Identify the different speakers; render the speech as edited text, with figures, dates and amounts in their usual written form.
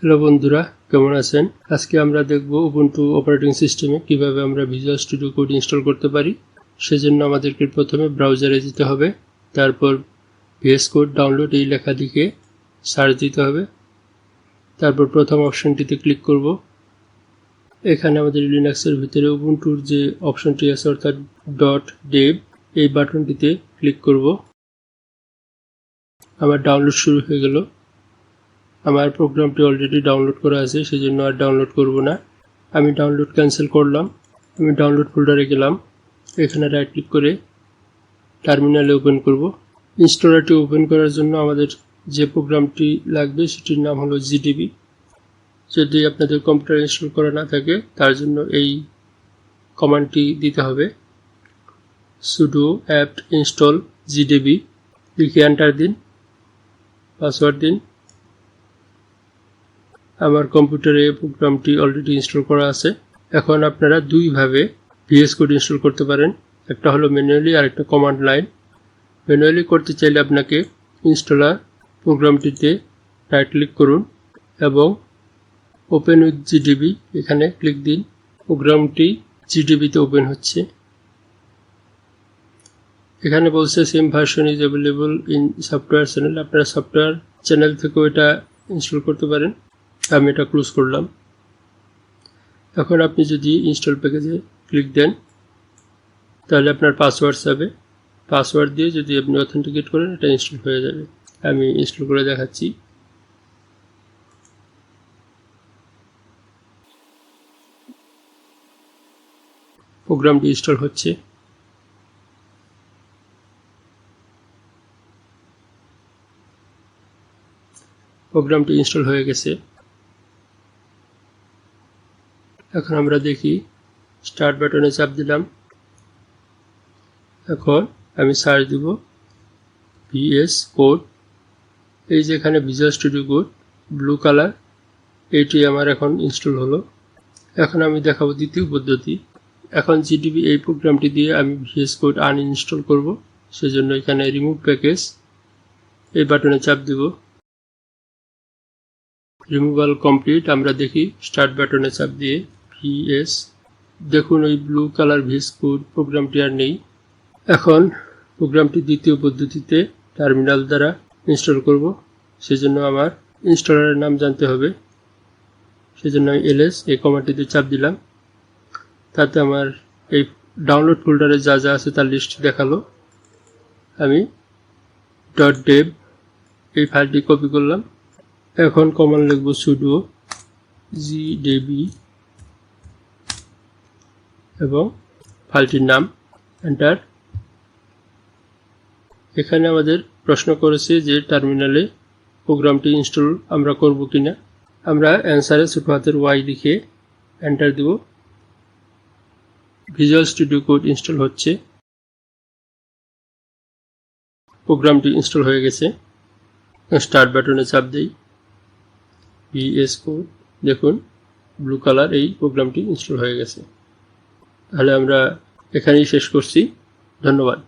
Speaker 1: Hello বন্ধুরা, কেমন আছেন? আজকে আমরা দেখব উবুন্টু অপারেটিং সিস্টেমে কিভাবে আমরা ভিজুয়াল স্টুডিও কোড ইনস্টল করতে পারি। সেজন্য আমাদেরকে প্রথমে ব্রাউজারে যেতে হবে, তারপর VSCODE ডাউনলোড এই লেখা লিখে সার্চ দিতে হবে, তারপর প্রথম অপশনটিতে ক্লিক করব। এখানে আমাদের লিনাক্সের ভিতরে উবুন্টুর যে অপশনটি আছে অর্থাৎ .dev এই বাটনটিতে ক্লিক করব। আমার ডাউনলোড শুরু হয়ে গেল। আমার প্রোগ্রামটি অলরেডি ডাউনলোড করা আছে, সেজন্য আর ডাউনলোড করব না। আমি ডাউনলোড ক্যান্সেল করলাম। আমি ডাউনলোড ফোল্ডারে গেলাম, এখানে রাইট ক্লিক করে টার্মিনালে ওপেন করব। ইনস্টলারটি ওপেন করার জন্য আমাদের যে প্রোগ্রামটি লাগবে সেটির নাম হলো GDB। যদি আপনাদের কম্পিউটার ইনস্টল করা না থাকে তার জন্য এই কমান্ডটি দিতে হবে, sudo apt install gdb, লিখে এন্টার দিন, পাসওয়ার্ড দিন। আমার কম্পিউটারে প্রোগ্রামটি অলরেডি ইনস্টল করা আছে। এখন আপনারা দুইভাবে VSCODE ইনস্টল করতে পারেন, একটা হলো ম্যানুয়ালি আর একটা কমান্ড লাইন। ম্যানুয়ালি করতে চাইলে আপনাকে ইনস্টলার প্রোগ্রামটিতে রাইট ক্লিক করুন এবং ওপেন উইথ জিডিবি এখানে ক্লিক দিন। প্রোগ্রামটি জিডিবিতে ওপেন হচ্ছে। এখানে বলছে same version is available in software channel. আপনারা সফটওয়্যার চ্যানেল থেকেও এটা ইনস্টল করতে পারেন। আমি এটা ক্লোজ করলাম। এখন আপনি যদি ইনস্টল প্যাকেজে ক্লিক দেন তাহলে আপনার পাসওয়ার্ড যাবে। পাসওয়ার্ড দিয়ে যদি আপনি অথেন্টিকেট করেন এটা ইনস্টল হয়ে যাবে। আমি ইনস্টল করে দেখাচ্ছি। প্রোগ্রামটি ইনস্টল হচ্ছে। প্রোগ্রামটি ইনস্টল হয়ে গেছে। এখন আমরা দেখি, স্টার্ট বাটনে চাপ দিলাম। এখন আমি সার্চ দিব VSCODE। এই যে এখানে visual studio code blue colour, এইটি আমার এখন ইনস্টল হলো। এখন আমি দেখাবো দ্বিতীয় পদ্ধতি। এখন GDB এই প্রোগ্রামটি দিয়ে আমি VSCODE আনইনস্টল করব। সেজন্য এখানে রিমুভ প্যাকেজ এই বাটনে চাপ দিব। Removal complete. আমরা দেখি স্টার্ট বাটনে চাপ দিয়ে দেখুন ওই ব্লু কালার VSCODE প্রোগ্রামটি আর নেই। এখন প্রোগ্রামটি দ্বিতীয় পদ্ধতিতে টার্মিনাল দ্বারা ইনস্টল করব। সেজন্য আমার ইনস্টলারের নাম জানতে হবে। সেজন্য আমি ls এই কমান্ডটিতে চাপ দিলাম। তাতে আমার এই ডাউনলোড ফোল্ডারে যা যা আছে তার লিস্ট দেখালো। আমি .dev এই ফাইলটি কপি করলাম। এখন কমান্ড লিখব sudo gdb এবং ফাইলটির নাম, এন্টার। এখানে আমাদের প্রশ্ন করেছে যে টার্মিনালে প্রোগ্রামটি ইনস্টল আমরা করব কিনা। আমরা অ্যান্সারে ছোট হাতের Y লিখে এন্টার দেব। ভিজুয়াল স্টুডিও কোড ইনস্টল হচ্ছে। প্রোগ্রামটি ইনস্টল হয়ে গেছে। স্টার্ট বাটনে চাপ দেই, VSCODE দেখুন ব্লু কালার, এই প্রোগ্রামটি ইনস্টল হয়ে গেছে। তাহলে আমরা এখানেই শেষ করছি। ধন্যবাদ।